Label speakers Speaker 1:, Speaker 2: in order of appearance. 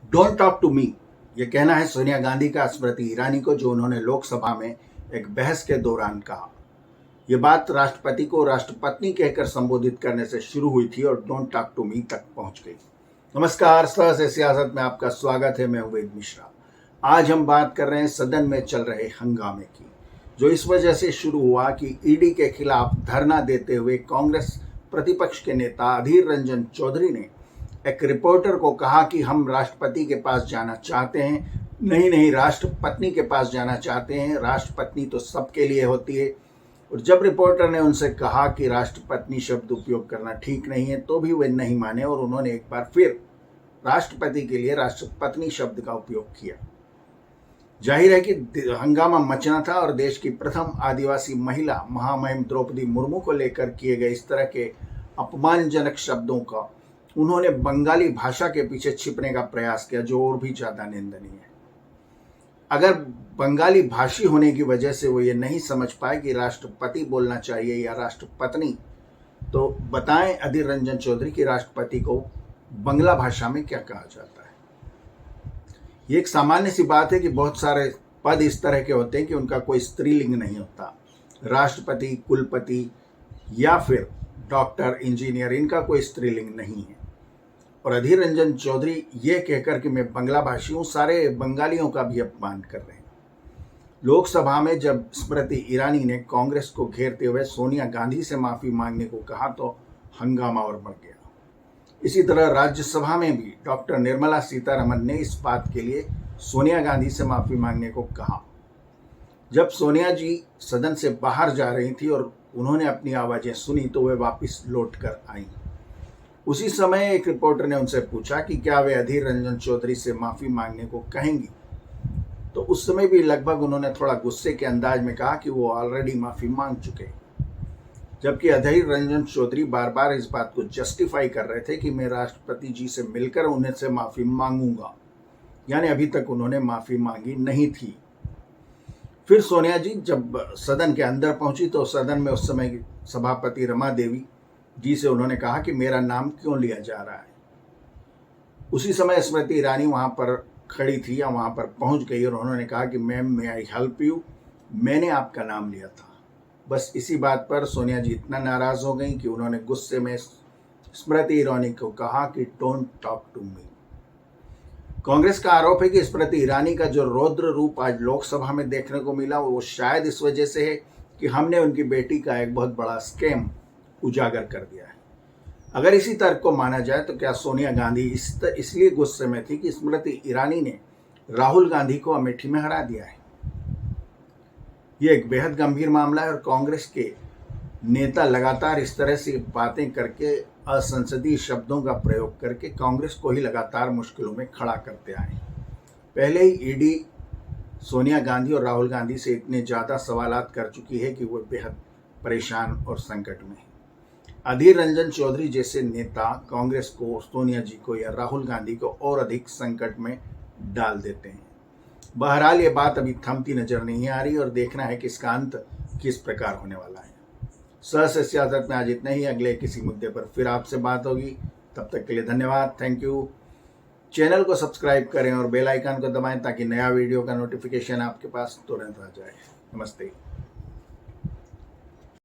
Speaker 1: Don't talk to मी, ये कहना है सोनिया गांधी का स्मृति ईरानी को, जो उन्होंने लोकसभा में एक बहस के दौरान कहा। ये बात राष्ट्रपति को राष्ट्रपत्नी कहकर संबोधित करने से शुरू हुई थी और डोंट टॉक टू मी तक पहुंच गई। नमस्कार, सह से सियासत में आपका स्वागत है। मैं वेद मिश्रा। आज हम बात कर रहे हैं सदन में चल रहे हंगामे की, जो इस वजह से शुरू हुआ कि ईडी के खिलाफ धरना देते हुए कांग्रेस प्रतिपक्ष के नेता अधीर रंजन चौधरी ने एक रिपोर्टर को कहा कि हम राष्ट्रपति के पास जाना चाहते हैं। नहीं, राष्ट्रपत्नी के पास जाना चाहते हैं। राष्ट्रपत्नी तो सबके लिए होती है। और जब रिपोर्टर ने उनसे कहा कि राष्ट्रपत्नी शब्द उपयोग करना ठीक नहीं है, तो भी वे नहीं माने और उन्होंने एक बार फिर राष्ट्रपति के लिए राष्ट्रपत्नी शब्द का उपयोग किया। जाहिर है कि हंगामा मचना था और देश की प्रथम आदिवासी महिला महामहिम द्रौपदी मुर्मू को लेकर किए गए इस तरह के अपमानजनक शब्दों का उन्होंने बंगाली भाषा के पीछे छिपने का प्रयास किया, जो और भी ज्यादा निंदनीय है। अगर बंगाली भाषी होने की वजह से वो ये नहीं समझ पाए कि राष्ट्रपति बोलना चाहिए या राष्ट्रपत्नी, तो बताएं अधीर रंजन चौधरी की राष्ट्रपति को बंगला भाषा में क्या कहा जाता है। ये एक सामान्य सी बात है कि बहुत सारे पद इस तरह के होते हैं कि उनका कोई स्त्रीलिंग नहीं होता। राष्ट्रपति, कुलपति या फिर डॉक्टर, इंजीनियर, इनका कोई स्त्रीलिंग नहीं है। और अधीर रंजन चौधरी ये कहकर कि मैं बंगला भाषी हूं, सारे बंगालियों का भी अपमान कर रहे हैं। लोकसभा में जब स्मृति ईरानी ने कांग्रेस को घेरते हुए सोनिया गांधी से माफी मांगने को कहा, तो हंगामा और बढ़ गया। इसी तरह राज्यसभा में भी डॉक्टर निर्मला सीतारमण ने इस बात के लिए सोनिया गांधी से माफी मांगने को कहा। जब सोनिया जी सदन से बाहर जा रही थी और उन्होंने अपनी आवाजें सुनी, तो वे वापस लौट कर आई। उसी समय एक रिपोर्टर ने उनसे पूछा कि क्या वे अधीर रंजन चौधरी से माफी मांगने को कहेंगी, तो उस समय भी लगभग उन्होंने थोड़ा गुस्से के अंदाज में कहा कि वो ऑलरेडी माफी मांग चुके। जबकि अधीर रंजन चौधरी बार बार इस बात को जस्टिफाई कर रहे थे कि मैं राष्ट्रपति जी से मिलकर उन्हें से माफी मांगूंगा, यानी अभी तक उन्होंने माफी मांगी नहीं थी। फिर सोनिया जी जब सदन के अंदर पहुंची, तो सदन में उस समय सभापति रमा देवी जी से उन्होंने कहा कि मेरा नाम क्यों लिया जा रहा है। उसी समय स्मृति ईरानी वहां पर खड़ी थी या वहां पर पहुंच गई और उन्होंने कहा कि ma'am, may I help you, मैंने आपका नाम लिया था। बस इसी बात पर सोनिया जी इतना नाराज हो गई कि उन्होंने गुस्से में स्मृति ईरानी को कहा कि don't talk to me. Congress का आरोप है कि स्मृति ईरानी का जो रौद्र रूप आज लोकसभा में देखने को मिला, वो शायद इस वजह से है कि हमने उनकी बेटी का एक बहुत बड़ा स्कैम उजागर कर दिया है। अगर इसी तर्क को माना जाए, तो क्या सोनिया गांधी इसलिए गुस्से में थी कि स्मृति ईरानी ने राहुल गांधी को अमेठी में हरा दिया है। यह एक बेहद गंभीर मामला है और कांग्रेस के नेता लगातार इस तरह से बातें करके, असंसदीय शब्दों का प्रयोग करके कांग्रेस को ही लगातार मुश्किलों में खड़ा करते आए। पहले ही ईडी सोनिया गांधी और राहुल गांधी से इतने ज्यादा सवालात कर चुकी है कि वो बेहद परेशान और संकट में है। अधीर रंजन चौधरी जैसे नेता कांग्रेस को, सोनिया जी को या राहुल गांधी को और अधिक संकट में डाल देते हैं। बहरहाल ये बात अभी थमती नजर नहीं आ रही और देखना है कि इसका अंत किस प्रकार होने वाला है। सह से सियासत में आज इतना ही। अगले किसी मुद्दे पर फिर आपसे बात होगी। तब तक के लिए धन्यवाद, थैंक यू। चैनल को सब्सक्राइब करें और बेल आइकन को दबाएं ताकि नया वीडियो का नोटिफिकेशन आपके पास तुरंत आ जाए। नमस्ते।